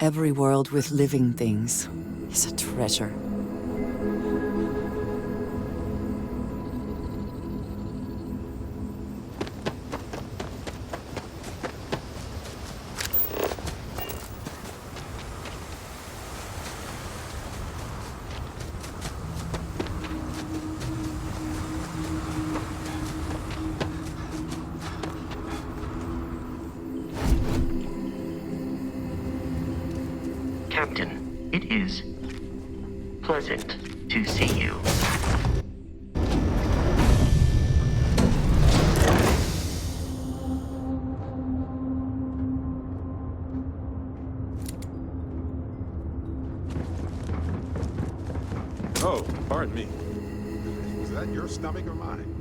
Every world with living things is a treasure. Captain, it is pleasant to see you. Oh, pardon me. Was that your stomach or mine?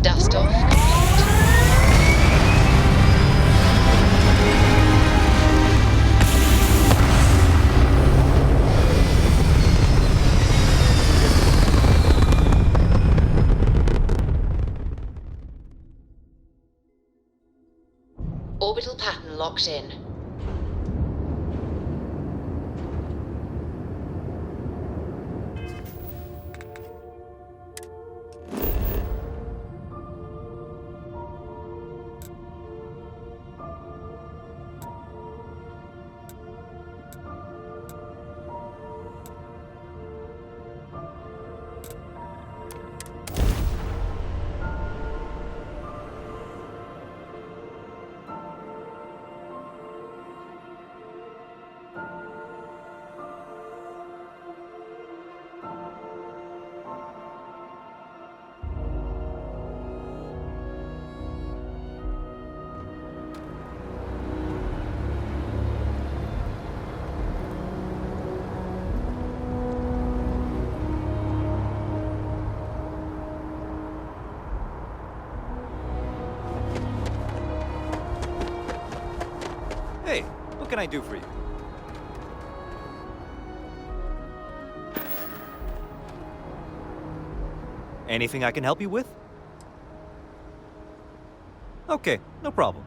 Dust off complete. Orbital pattern locked in. Hey, what can I do for you? Anything I can help you with? Okay, no problem.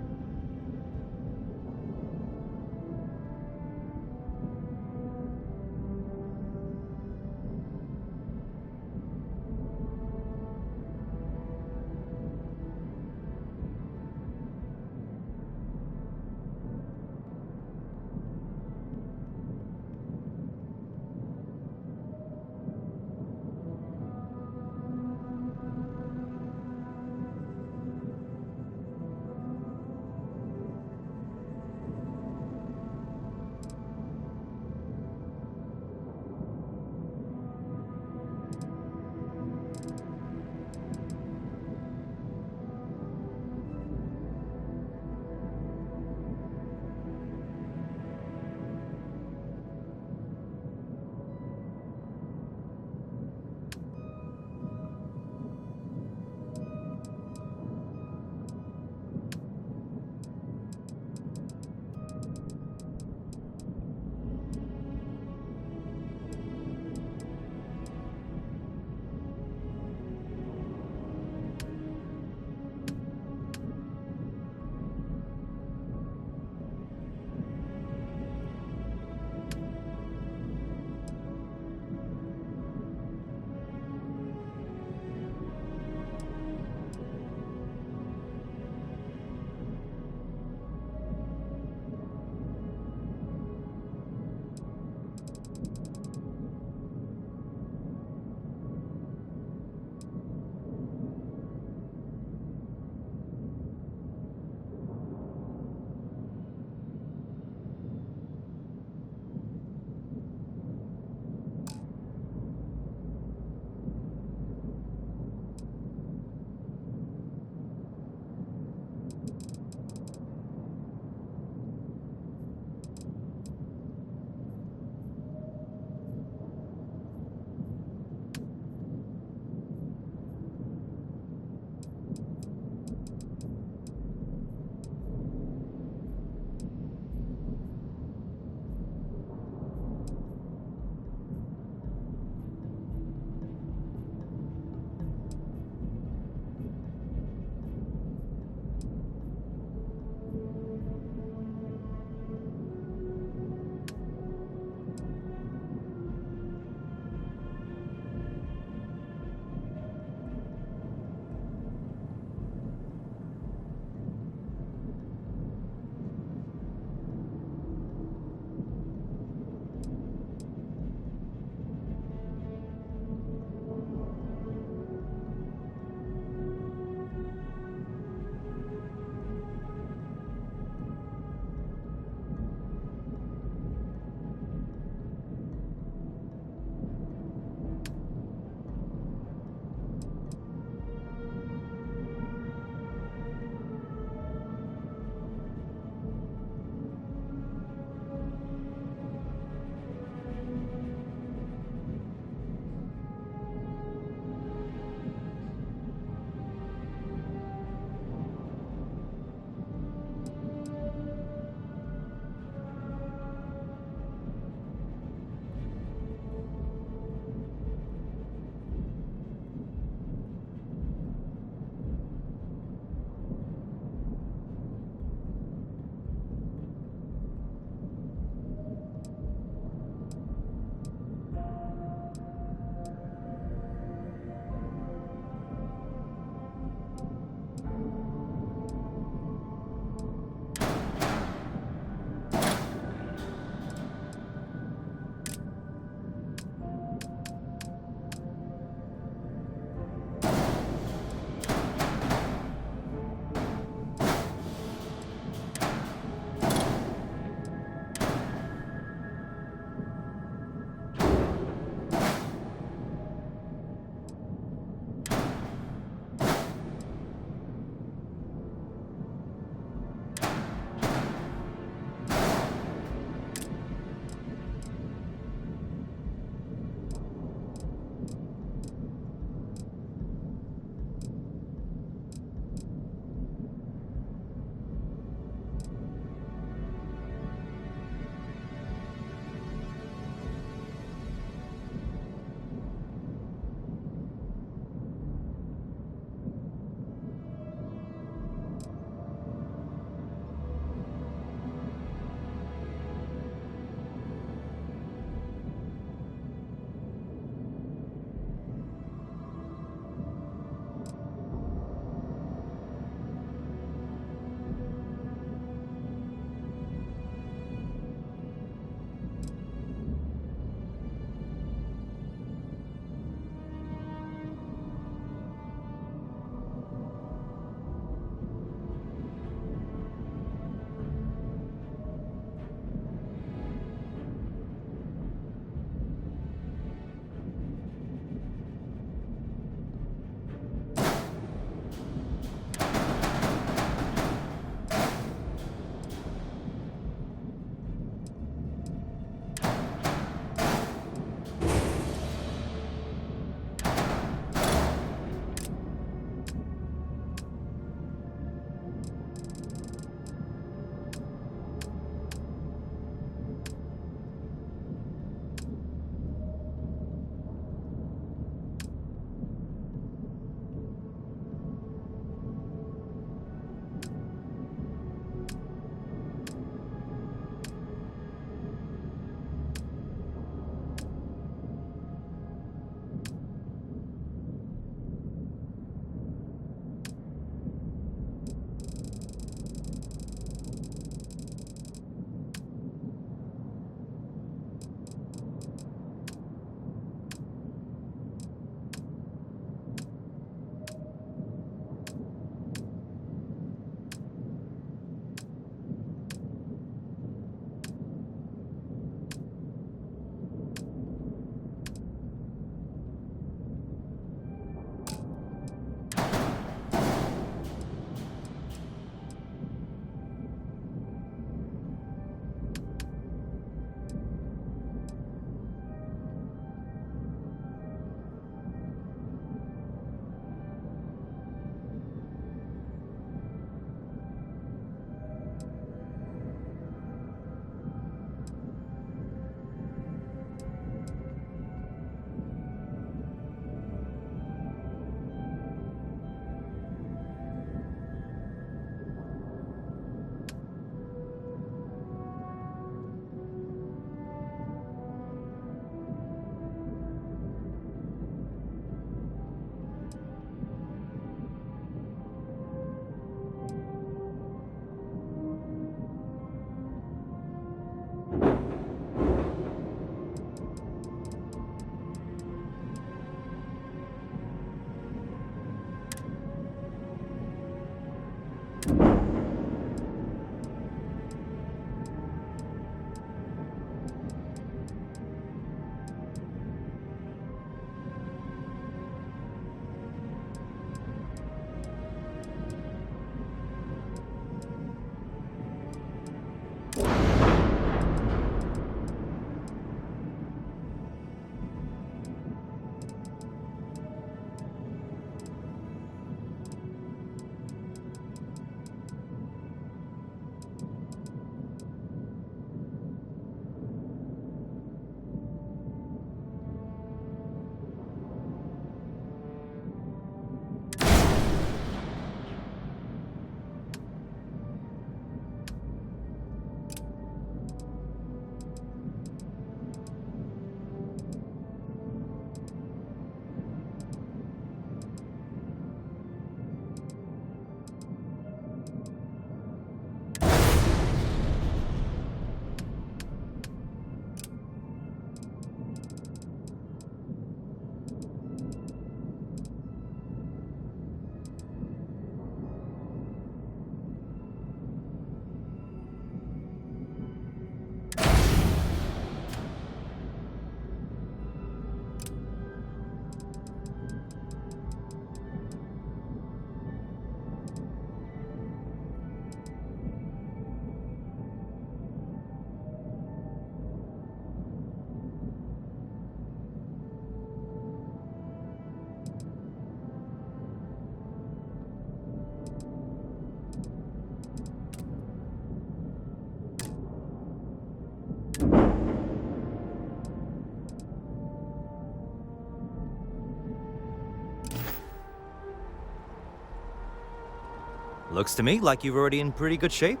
Looks to me like you're already in pretty good shape.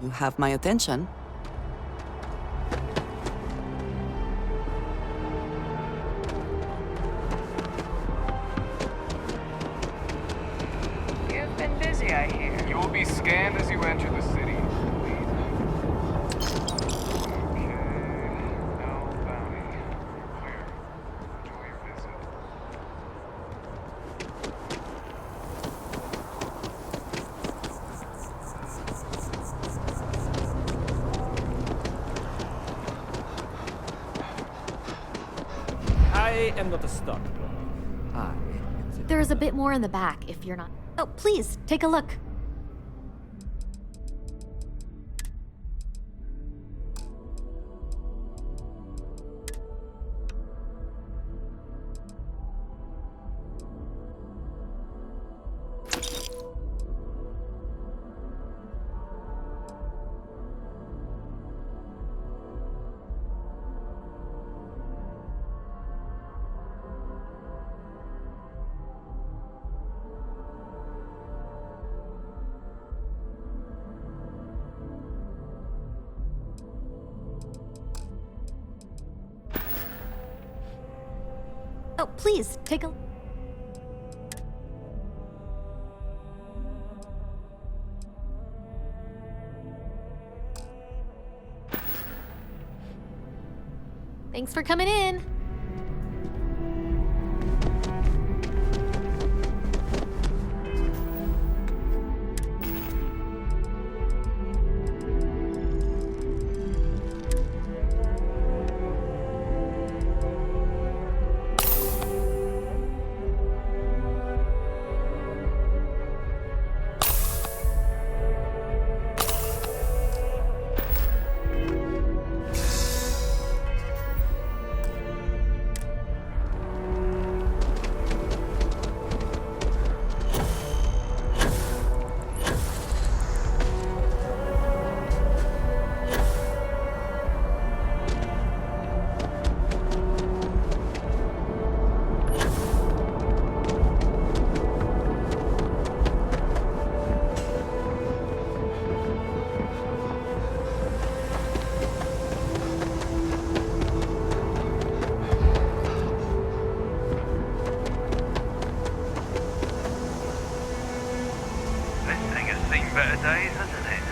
You have my attention. You've been busy, I hear. You will be scanned as you enter the city. Okay. No bounty. Clear. Enjoy your visit. I am not a stock. There is a bit more in the back if you're not. Oh, please, take a look. Oh, please, take a... Thanks for coming in. This thing has seen better days, hasn't it?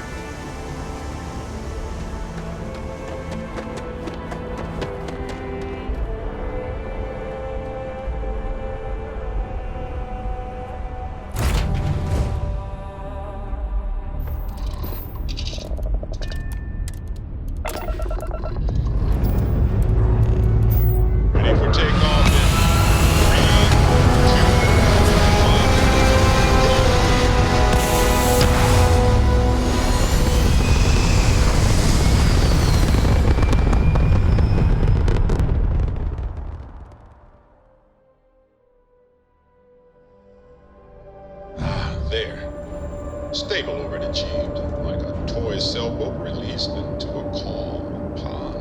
Ready for takeoff in 3, 2, 1. There. Stable orbit achieved, like a toy sailboat released into a calm pond.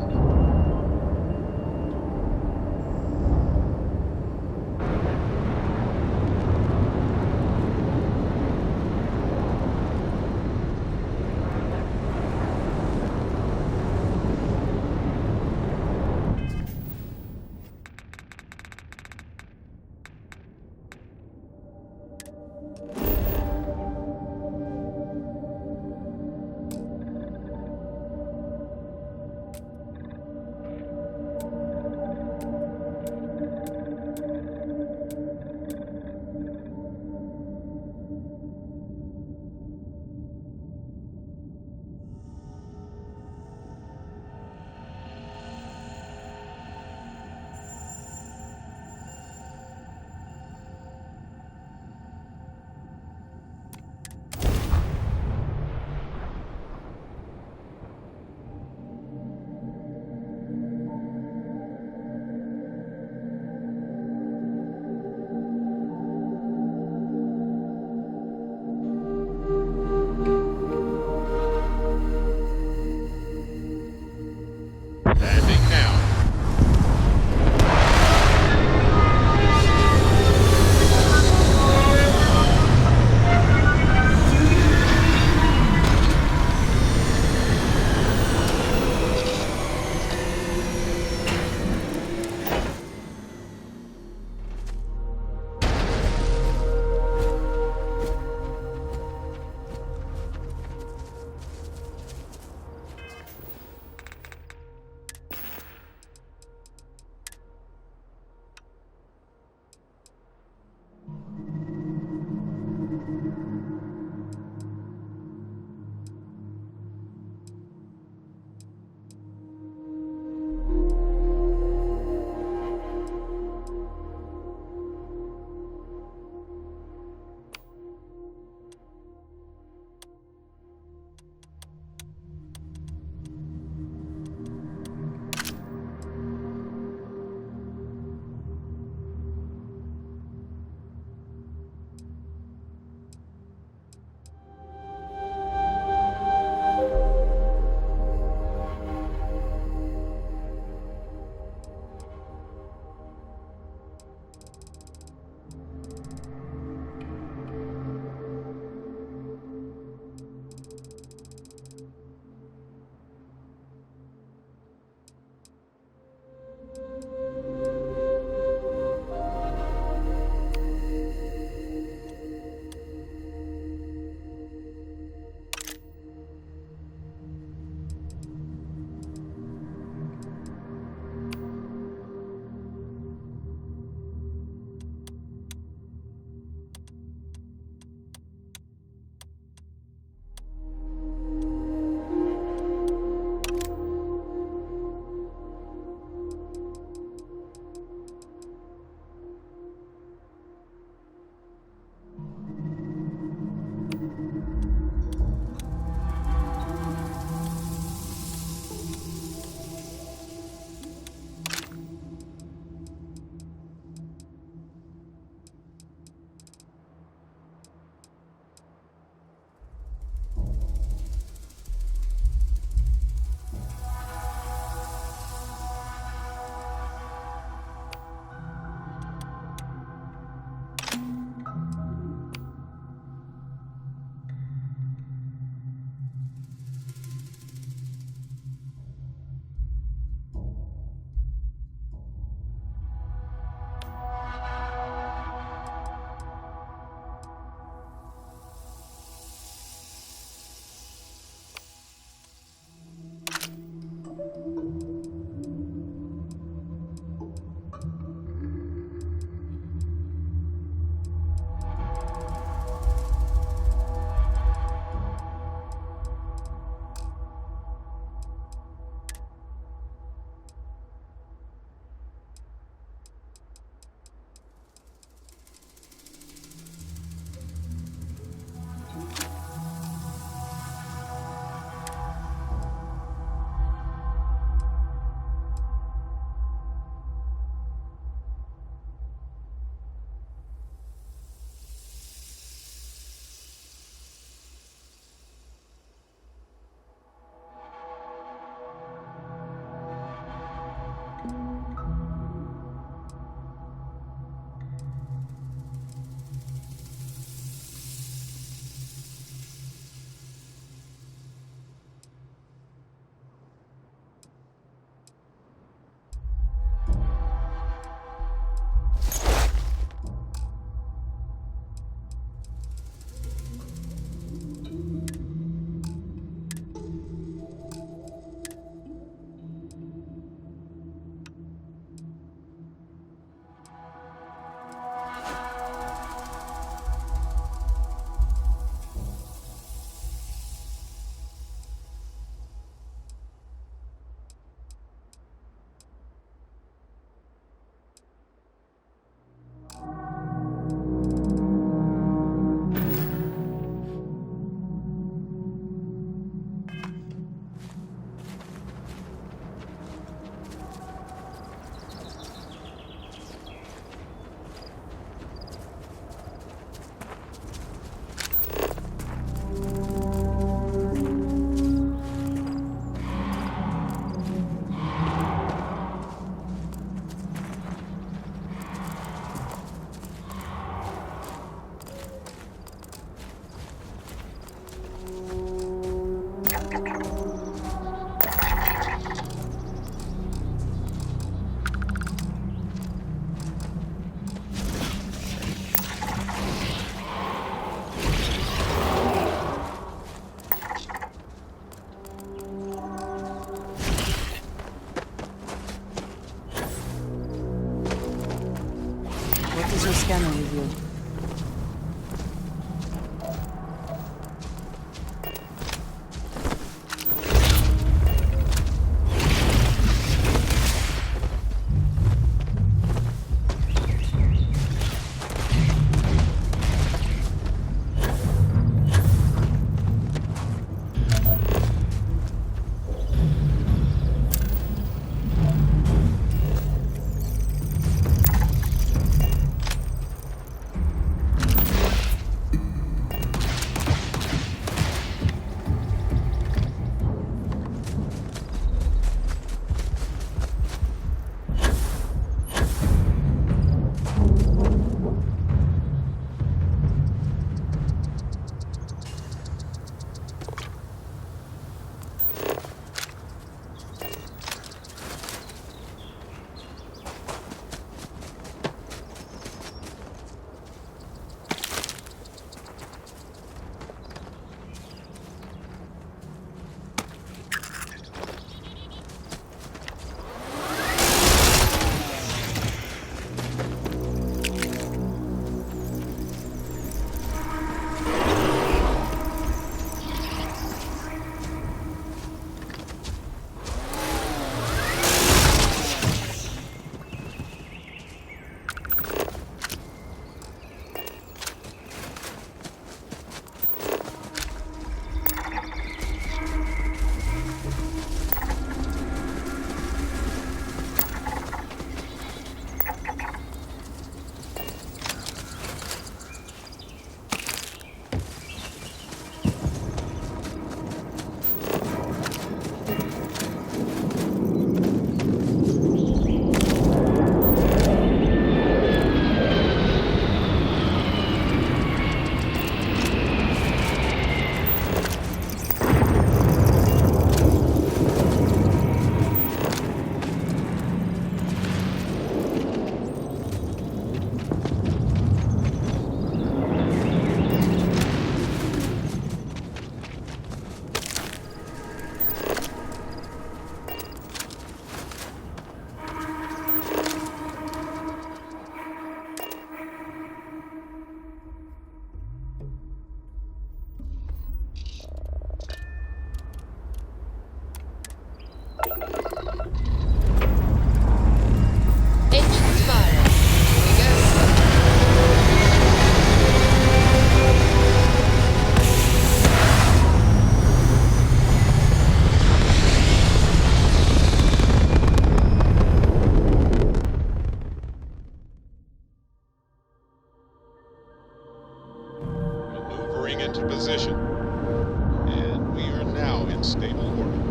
stable orbit.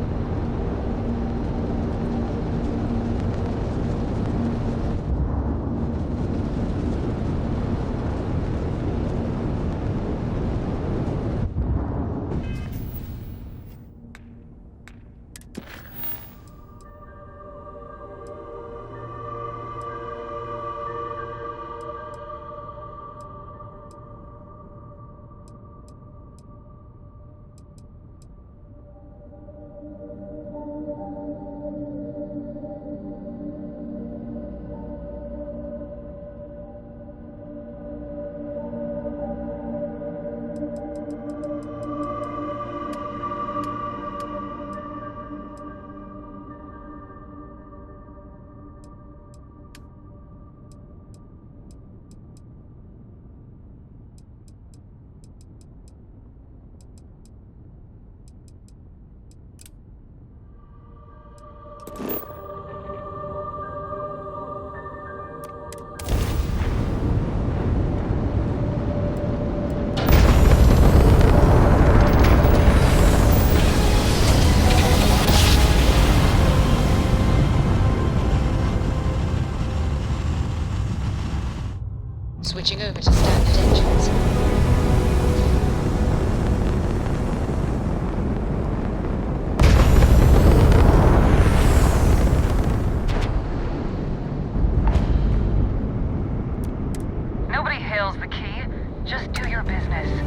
Switching over to standard engines. Nobody hails the key. Just do your business.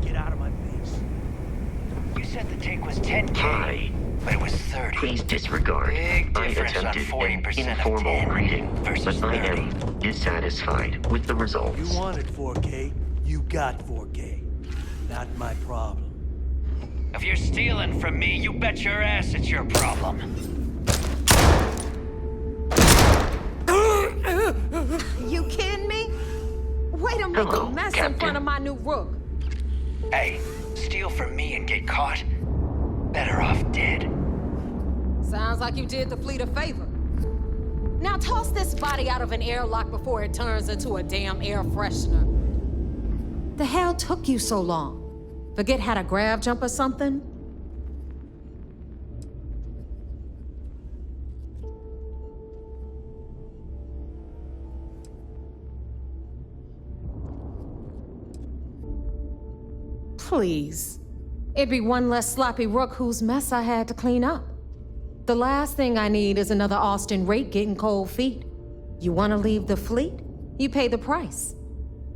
Get out of my face. You said the take was 10K, Hi. but it was 30. Please disregard. Big I difference on attempted 40% an of informal 10 greeting, versus but I 30. am dissatisfied with the results. You wanted 4K, you got 4K. Not my problem. If you're stealing from me, you bet your ass it's your problem. You kidding me? Way to make Hello, a mess in Captain. front of my new rook. Hey, steal from me and get caught? Better off dead. Sounds like you did the fleet a favor. Now toss this body out of an airlock before it turns into a damn air freshener. The hell took you so long? Forget how to grav jump or something? Please. It'd be one less sloppy rook whose mess I had to clean up. The last thing I need is another Austin rate getting cold feet. You want to leave the fleet? You pay the price.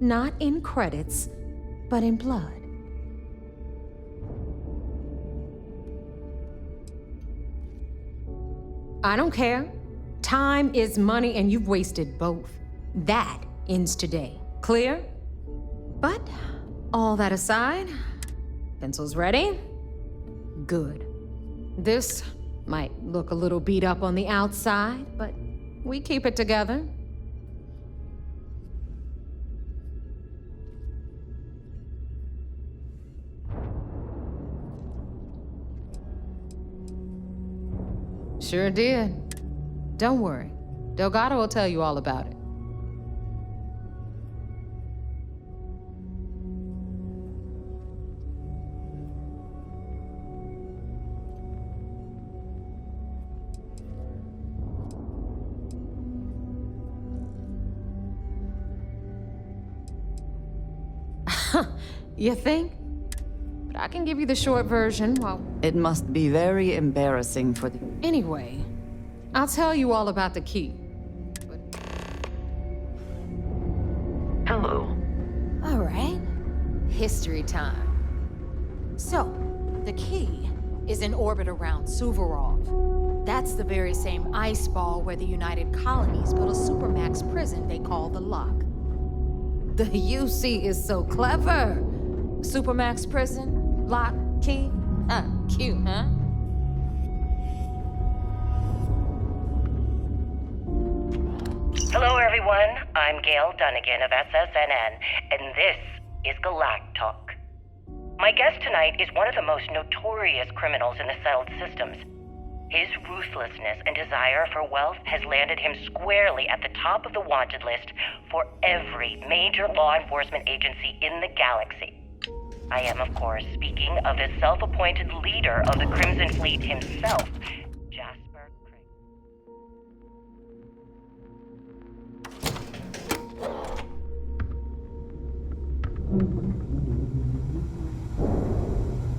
Not in credits, but in blood. I don't care. Time is money and you've wasted both. That ends today. Clear? But all that aside, pencils ready? Good. This might look a little beat up on the outside, but we keep it together. Sure did. Don't worry. Delgado will tell you all about it. You think? But I can give you the short version while... It must be very embarrassing for the... Anyway, I'll tell you all about the key. Hello. All right. History time. So, the key is in orbit around Suvorov. That's the very same ice ball where the United Colonies built a supermax prison they call the Lock. The UC is so clever. Supermax prison, lock, key. Cute, huh? Hello, everyone. I'm Gail Dunnigan of SSNN, and this is Galactalk. My guest tonight is one of the most notorious criminals in the settled systems. His ruthlessness and desire for wealth has landed him squarely at the top of the wanted list for every major law enforcement agency in the galaxy. I am, of course, speaking of the self-appointed leader of the Crimson Fleet himself, Jasper Craig.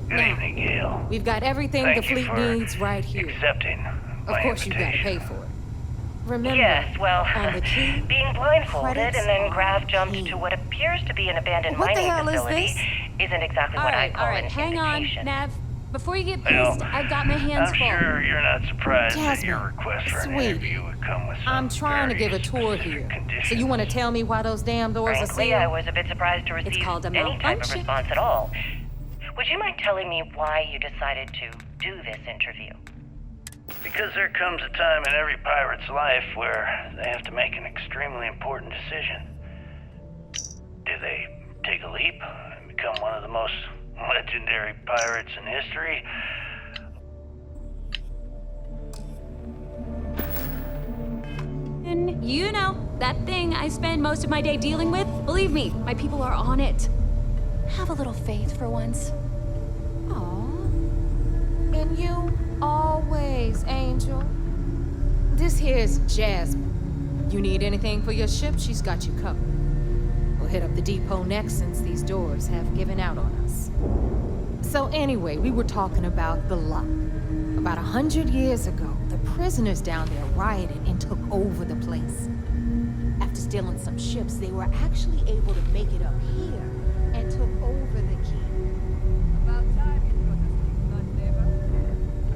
Good evening, Gail. We've got everything Thank the you fleet for needs right here. Accepting Of my course, you've got to invitation. pay for it. Remember, Yes, well, on the key, being blindfolded credits and then are Graf jumped key. to what appears to be an abandoned What the mining hell is facility this? isn't exactly what I call an Hang on, invitation. Nav. Before you get pissed, Well, I've got my hands I'm full. sure you're not surprised that your Jasmine, request for an sweetie, interview would come with some I'm trying to very give a tour specific here. conditions. So you want to tell me why those damn doors are Frankly, sealed? I was a bit surprised to receive called a any type of malfunction. response at all. Would you mind telling me why you decided to do this interview? Because there comes a time in every pirate's life where they have to make an extremely important decision. Do they take a leap and become one of the most legendary pirates in history? And you know, that thing I spend most of my day dealing with, believe me, my people are on it. Have a little faith for once. Aw. And you always, Angel. This here's Jasmine. You need anything for your ship, she's got you covered. We'll hit up the depot next since these doors have given out on us. So anyway, we were talking about the Lock. About 100 years ago, the prisoners down there rioted and took over the place. After stealing some ships, they were actually able to make it up here and took over the key. About time you got this thing done, Naeva.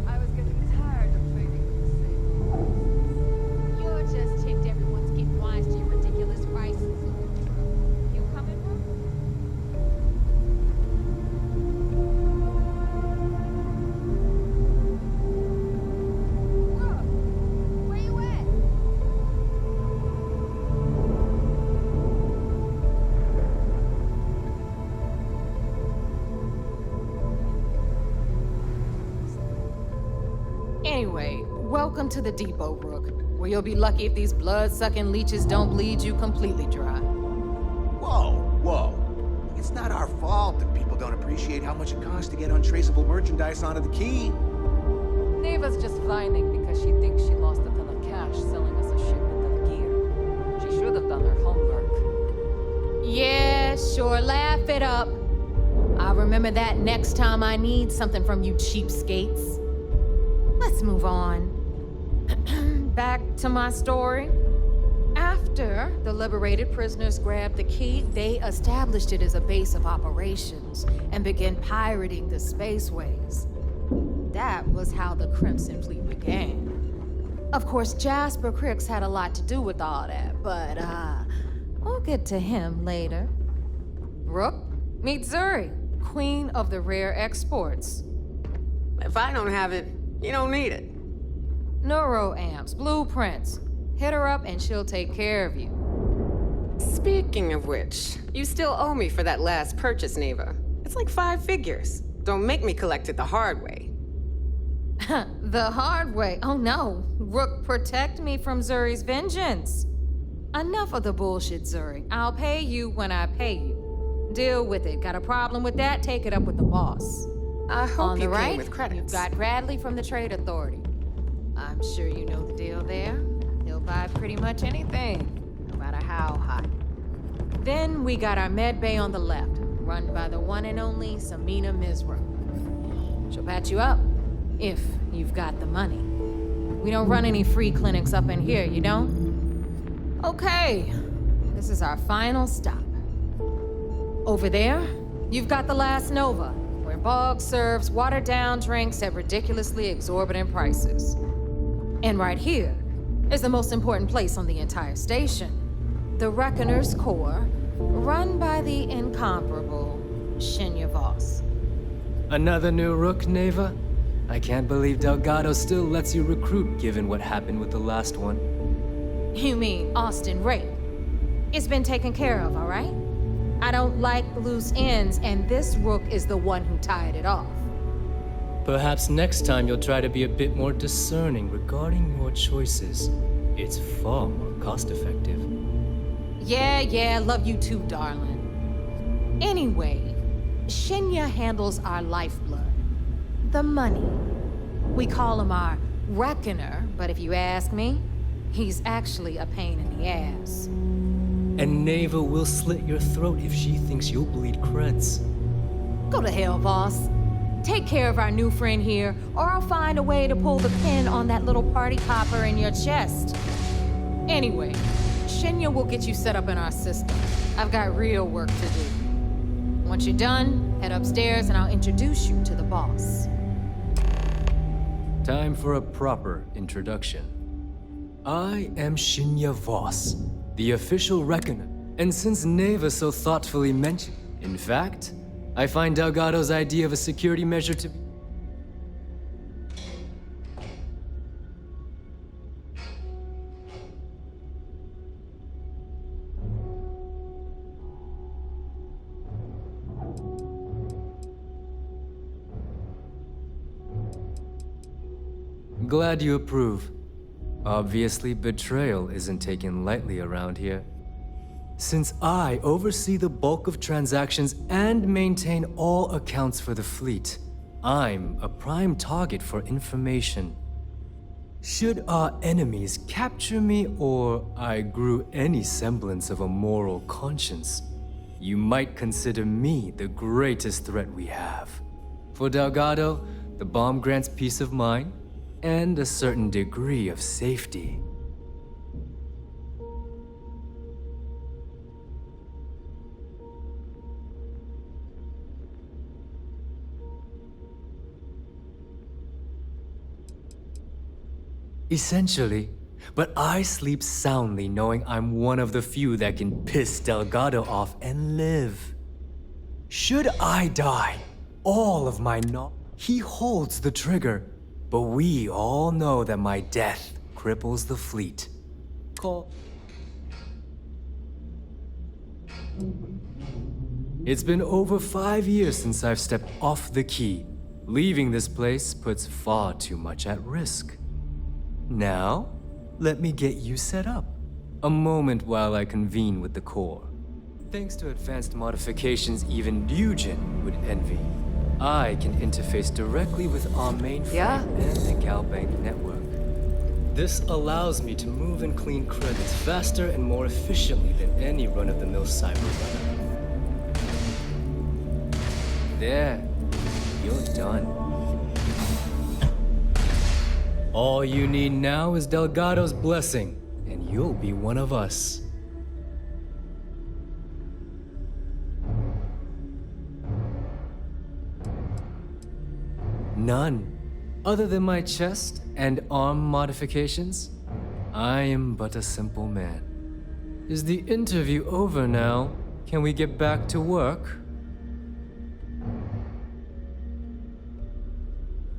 I was getting tired of trading with the same. You're just ticked everyone's getting wise to your ridiculous prices. You coming, bro? Where you at? Anyway, welcome to the depot, Rook, where you'll be lucky if these blood-sucking leeches don't bleed you completely dry. Whoa, whoa. It's not our fault that people don't appreciate how much it costs to get untraceable merchandise onto the key. Naeva's just whining because she thinks she lost a ton of cash selling us a shipment of gear. She should have done her homework. Yeah, sure, laugh it up. I'll remember that next time I need something from you cheapskates. Let's move on. Back to my story. After the liberated prisoners grabbed the key, they established it as a base of operations and began pirating the spaceways. That was how the Crimson Fleet began. Of course, Jasper Cricks had a lot to do with all that, but we'll get to him later. Rook, meet Zuri, queen of the rare exports. If I don't have it, you don't need it. Neuroamps, blueprints. Hit her up and she'll take care of you. Speaking of which, you still owe me for that last purchase, Naeva. It's like 5 figures. Don't make me collect it the hard way. The hard way? Oh no. Rook, protect me from Zuri's vengeance. Enough of the bullshit, Zuri. I'll pay you when I pay you. Deal with it. Got a problem with that? Take it up with the boss. I hope On the you right, came with credits. you've got Bradley from the Trade Authority. I'm sure you know the deal there. He'll buy pretty much anything, no matter how hot. Then we got our med bay on the left, run by the one and only Samina Mizra. She'll patch you up, if you've got the money. We don't run any free clinics up in here, you don't? Okay, this is our final stop. Over there, you've got the last Nova, where Bog serves watered-down drinks at ridiculously exorbitant prices. And right here is the most important place on the entire station, the Reckoner's Core, run by the incomparable Shinya Voss. Another new Rook, Naeva? I can't believe Delgado still lets you recruit given what happened with the last one. You mean Austin rape? It's been taken care of, all right? I don't like loose ends, and this rook is the one who tied it off. Perhaps next time you'll try to be a bit more discerning regarding your choices. It's far more cost-effective. Yeah, love you too, darling. Anyway, Shinya handles our lifeblood. The money. We call him our reckoner, but if you ask me, he's actually a pain in the ass. And Naeva will slit your throat if she thinks you'll bleed creds. Go to hell, boss. Take care of our new friend here, or I'll find a way to pull the pin on that little party popper in your chest. Anyway, Shinya will get you set up in our system. I've got real work to do. Once you're done, head upstairs and I'll introduce you to the boss. Time for a proper introduction. I am Shinya Voss, the official reckoner. And since Naeva so thoughtfully mentioned, in fact, I find Delgado's idea of a security measure to be... Glad you approve. Obviously, betrayal isn't taken lightly around here. Since I oversee the bulk of transactions and maintain all accounts for the fleet, I'm a prime target for information. Should our enemies capture me or I grew any semblance of a moral conscience, you might consider me the greatest threat we have. For Delgado, the bomb grants peace of mind and a certain degree of safety. Essentially, but I sleep soundly knowing I'm one of the few that can piss Delgado off and live. Should I die, all of my he holds the trigger, but we all know that my death cripples the fleet. Call. It's been over 5 years since I've stepped off the key. Leaving this place puts far too much at risk. Now, let me get you set up. A moment while I convene with the core. Thanks to advanced modifications even Ryujin would envy, I can interface directly with our mainframe and the Galbank network. This allows me to move and clean credits faster and more efficiently than any run-of-the-mill cyber runner. There, you're done. All you need now is Delgado's blessing, and you'll be one of us. None. Other than my chest and arm modifications, I am but a simple man. Is the interview over now? Can we get back to work?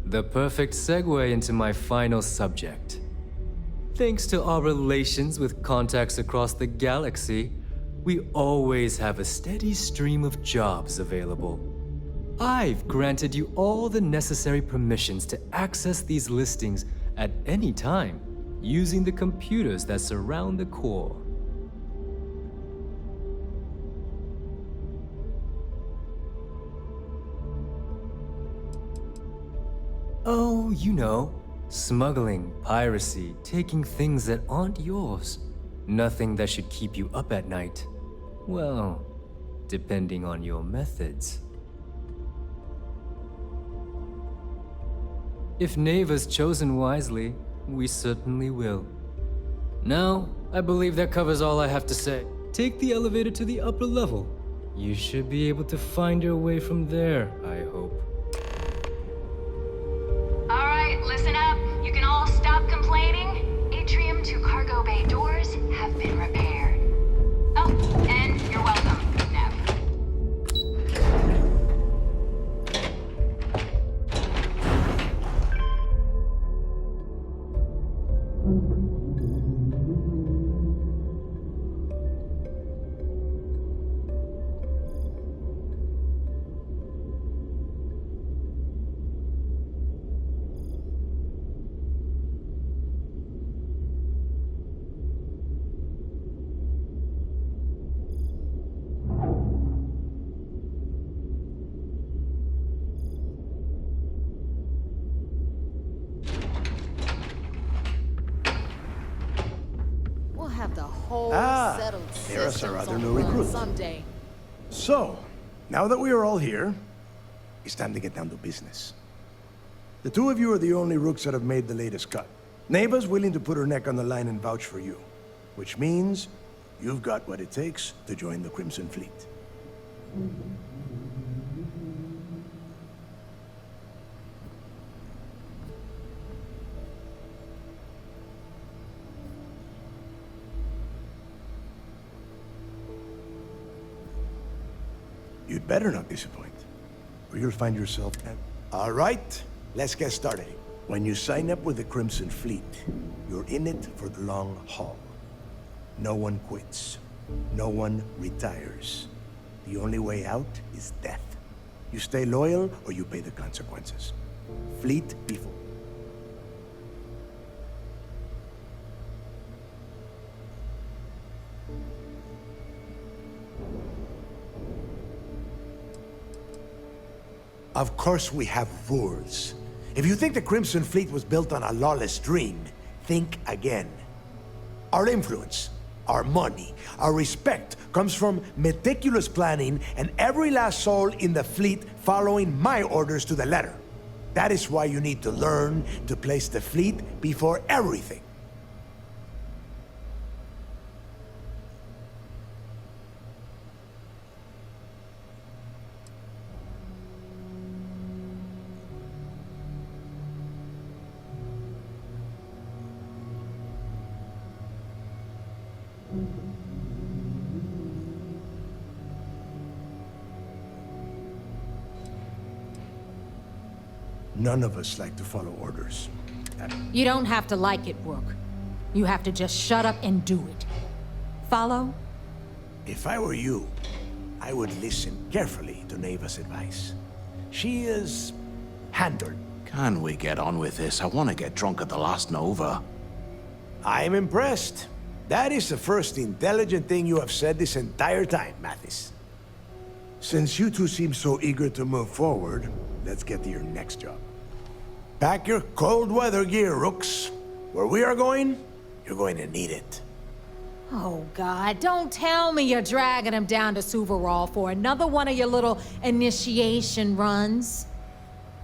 The perfect segue into my final subject. Thanks to our relations with contacts across the galaxy, we always have a steady stream of jobs available. I've granted you all the necessary permissions to access these listings at any time, using the computers that surround the core. Oh, you know, smuggling, piracy, taking things that aren't yours. Nothing that should keep you up at night. Well, depending on your methods. If Naeva's chosen wisely, we certainly will. Now, I believe that covers all I have to say. Take the elevator to the upper level. You should be able to find your way from there, I hope. Alright, listen up. You can all stop complaining. Atrium to cargo bay doors have been repaired. Oh, and you're welcome, Nev. settled There's systems our other on the new run recruit. someday. So, now that we are all here, it's time to get down to business. The two of you are the only rooks that have made the latest cut. Naeva's willing to put her neck on the line and vouch for you, which means you've got what it takes to join the Crimson Fleet. You'd better not disappoint, or you'll find yourself at... All right, let's get started. When you sign up with the Crimson Fleet, you're in it for the long haul. No one quits. No one retires. The only way out is death. You stay loyal, or you pay the consequences. Fleet before... Of course we have rules. If you think the Crimson Fleet was built on a lawless dream, think again. Our influence, our money, our respect comes from meticulous planning and every last soul in the fleet following my orders to the letter. That is why you need to learn to place the fleet before everything. None of us like to follow orders. You don't have to like it, Rook. You have to just shut up and do it. Follow? If I were you, I would listen carefully to Naeva's advice. She is handled. Can we get on with this? I want to get drunk at the last Nova. I'm impressed. That is the first intelligent thing you have said this entire time, Mathis. Since you two seem so eager to move forward, let's get to your next job. Pack your cold weather gear, Rooks. Where we are going, you're going to need it. Oh, God, don't tell me you're dragging him down to Suvarol for another one of your little initiation runs.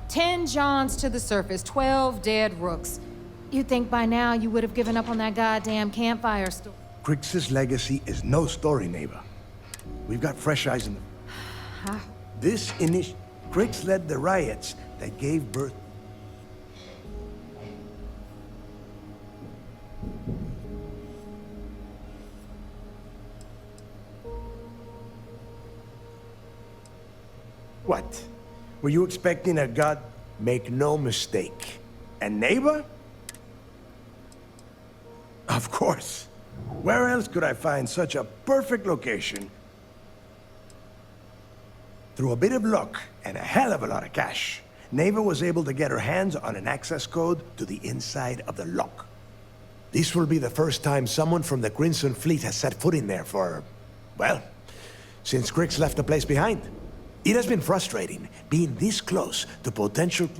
10 Johns to the surface, 12 dead Rooks. You'd think by now you would have given up on that goddamn campfire story. Krix's legacy is no story, Naeva. We've got fresh eyes in the... Krix led the riots that gave birth... What? Were you expecting a god? Make no mistake. And Naeva? Of course. Where else could I find such a perfect location? Through a bit of luck and a hell of a lot of cash, Naeva was able to get her hands on an access code to the inside of the lock. This will be the first time someone from the Crimson Fleet has set foot in there for, well, since Krix left the place behind. It has been frustrating being this close to potential...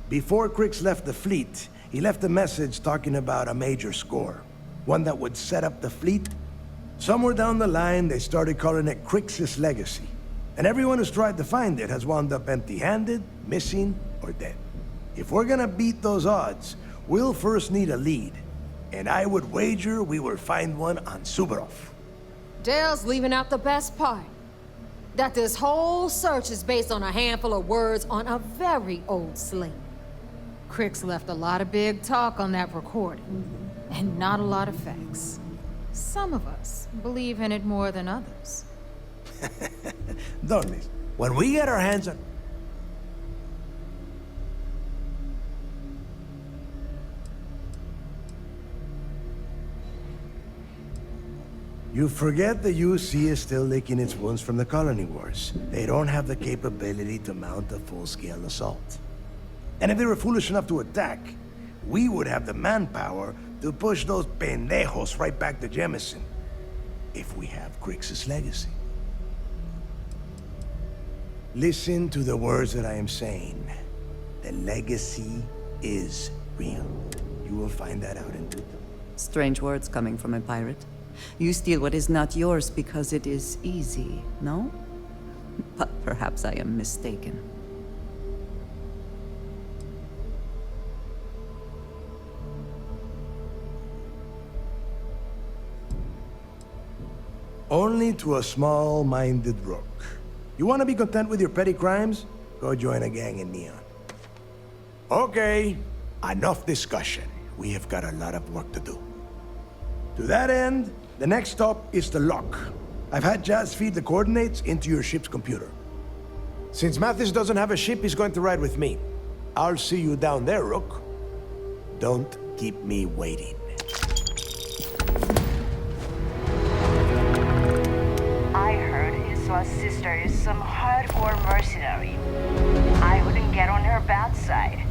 Before Krix left the fleet, he left a message talking about a major score. One that would set up the fleet. Somewhere down the line, they started calling it Krix's legacy. And everyone who's tried to find it has wound up empty-handed, missing, or dead. If we're gonna beat those odds, we'll first need a lead. And I would wager we will find one on Suvarov. Dale's leaving out the best part. That this whole search is based on a handful of words on a very old slate. Krix left a lot of big talk on that recording, and not a lot of facts. Some of us believe in it more than others. Don't listen. When we get our hands on... You forget the UC is still licking its wounds from the colony wars. They don't have the capability to mount a full-scale assault. And if they were foolish enough to attack, we would have the manpower to push those pendejos right back to Jemison. If we have Krix's legacy. Listen to the words that I am saying. The legacy is real. You will find that out in due time. Strange words coming from a pirate. You steal what is not yours because it is easy, no? But perhaps I am mistaken. Only to a small-minded rook. You want to be content with your petty crimes? Go join a gang in Neon. Okay, enough discussion. We have got a lot of work to do. To that end, the next stop is the lock. I've had Jazz feed the coordinates into your ship's computer. Since Mathis doesn't have a ship, he's going to ride with me. I'll see you down there, Rook. Don't keep me waiting. I heard Iswa's sister is some hardcore mercenary. I wouldn't get on her bad side.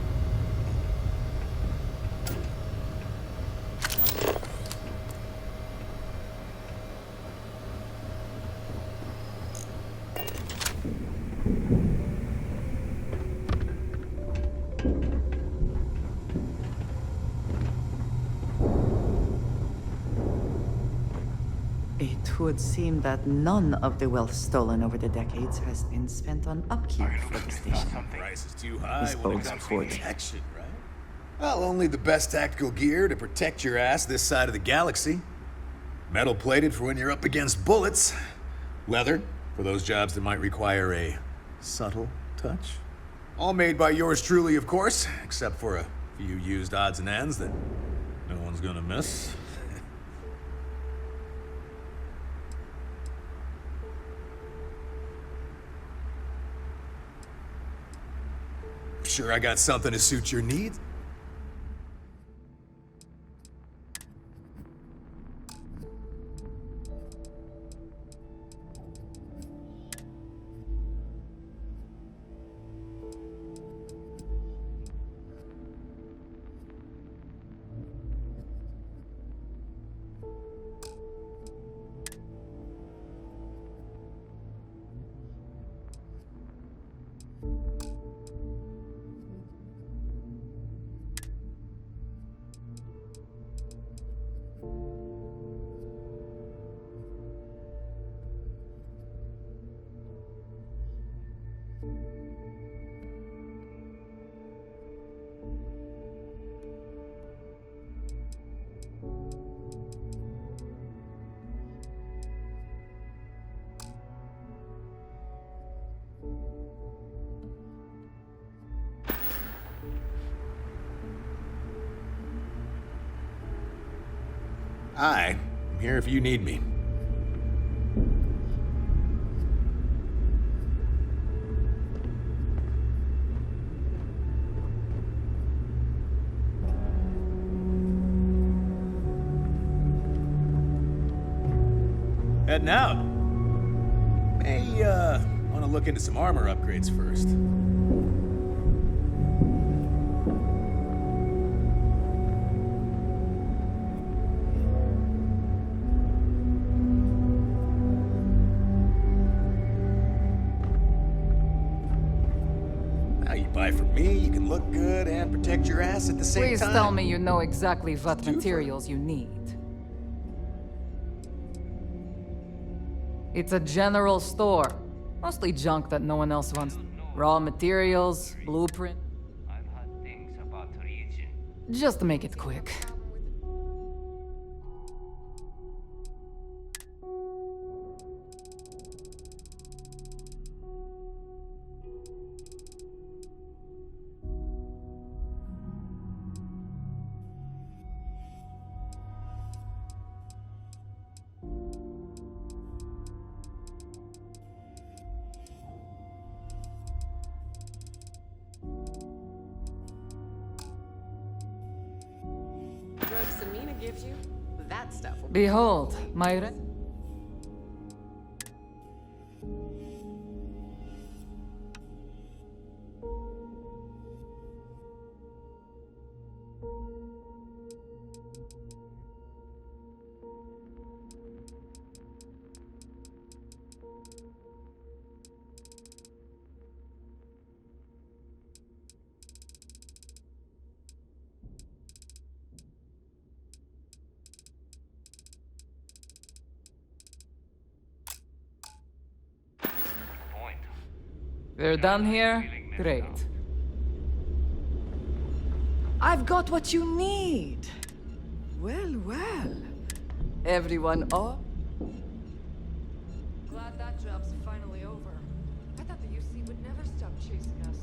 It would seem that none of the wealth stolen over the decades has been spent on upkeep for the station. Price is too high This when it bodes comes to poorly. protection, right? Well, only the best tactical gear to protect your ass this side of the galaxy. Metal plated for when you're up against bullets. Leather for those jobs that might require a subtle touch. All made by yours truly, of course, except for a few used odds and ends that no one's gonna miss. Sure I got something to suit your needs? Hi, I'm here if you need me. Heading out. May, want to look into some armor upgrades first. Now you buy from me, you can look good and protect your ass at the same Please time. tell me you know exactly what materials you need. It's a general store. Mostly junk that no one else wants. Raw materials, blueprint. Just to make it quick. Drugs Samina gives you, that stuff will Behold, my We're done here? Great. I've got what you need. Well, well. Everyone up? Glad that job's finally over. I thought the UC would never stop chasing us.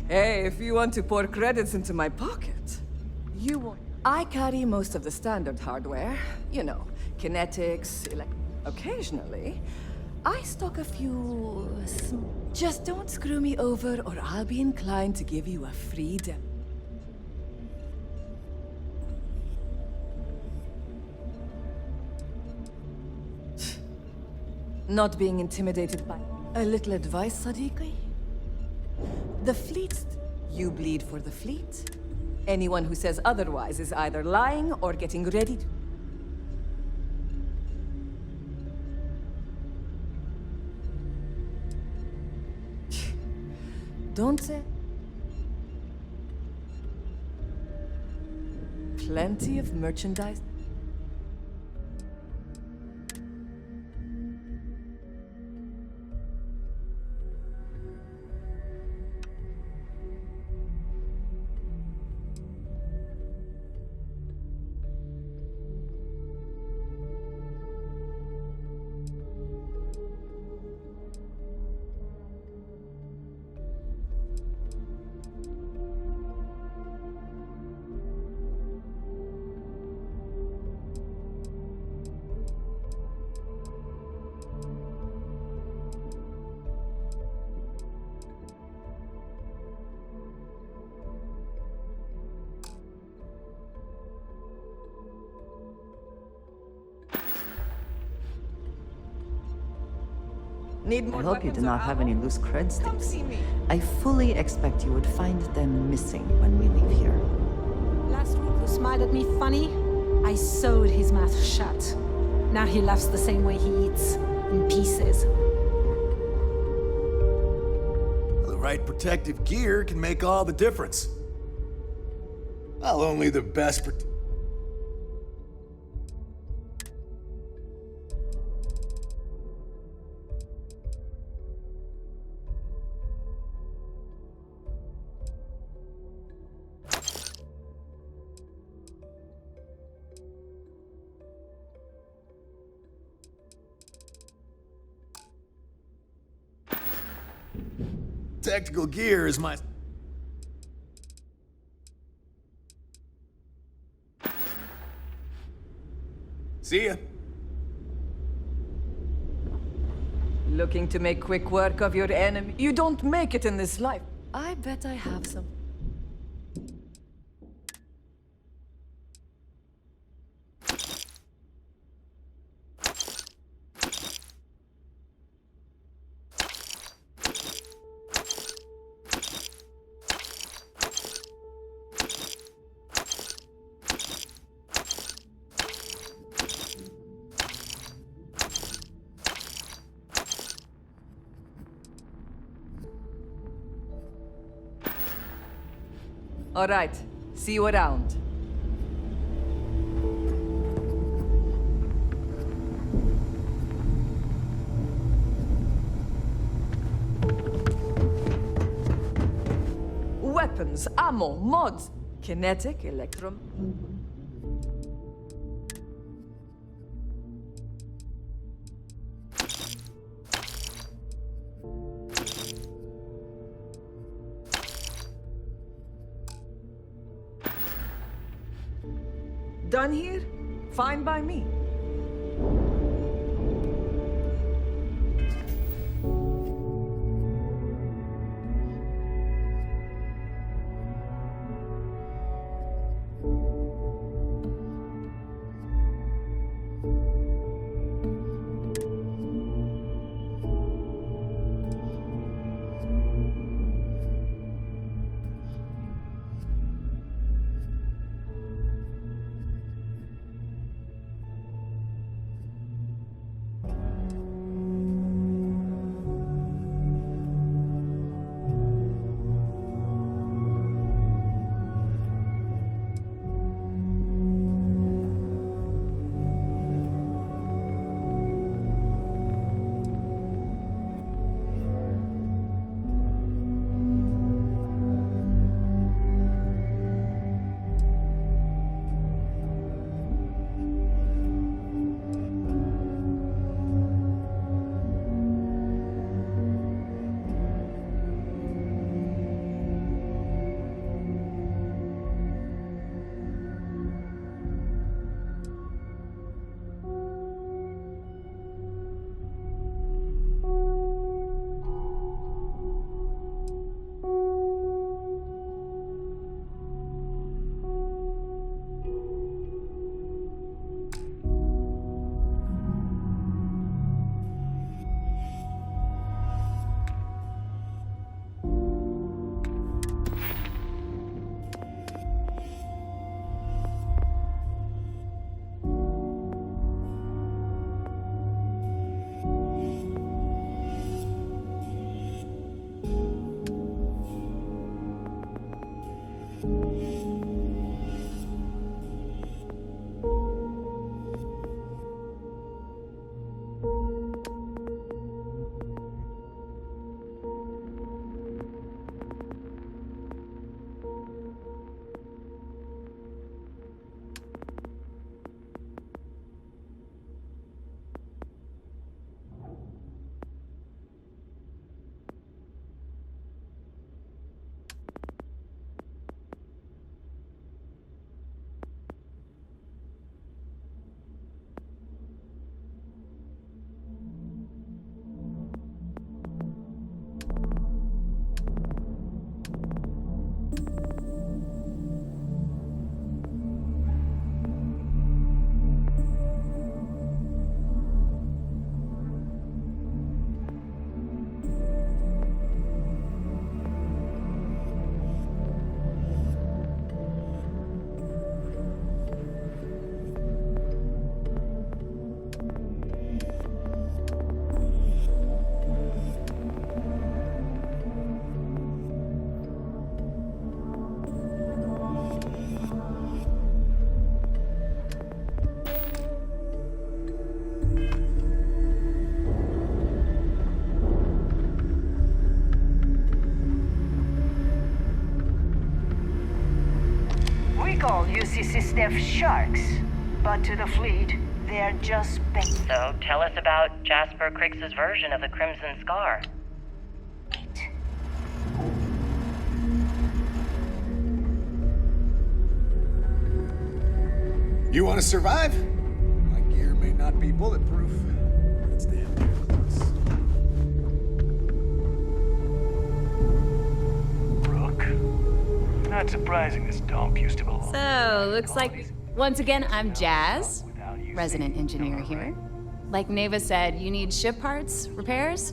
Hey, if you want to pour credits into my pocket, you won't. I carry most of the standard hardware. You know, kinetics, occasionally, I stock a few... Just don't screw me over or I'll be inclined to give you a free demo. Not being intimidated by a little advice, Sadiqi? The fleet, you bleed for the fleet. Anyone who says otherwise is either lying or getting ready to. Don't say. Plenty of merchandise. I hope you do not have any loose cred sticks. I fully expect you would find them missing when we leave here. Last week you smiled at me funny. I sewed his mouth shut. Now he laughs the same way he eats, in pieces. The right protective gear can make all the difference. Well, only the best tactical gear is my... See ya. Looking to make quick work of your enemy? You don't make it in this life. I bet I have some. All right, see you around. Weapons, ammo, mods, kinetic, electrum. Done here? Fine by me. guess they're sharks. But to the fleet, they're just bait. So tell us about Jasper Cricks's version of the Crimson Scar. You want to survive? My gear may not be bulletproof, but it's damn near close. Rook? Not surprising this dump used to belong. So, looks like, once again, I'm Jazz, resident engineer here. Like Naeva said, you need ship parts, repairs?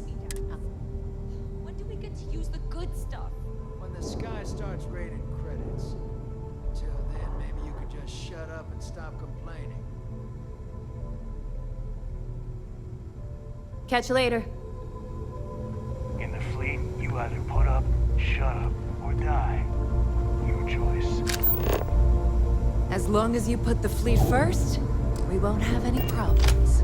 When do we get to use the good stuff? When the sky starts rating credits. Till then, maybe you could just shut up and stop complaining. Catch you later. In the fleet, you either put up, shut up, or die. Your choice. As long as you put the fleet first, we won't have any problems.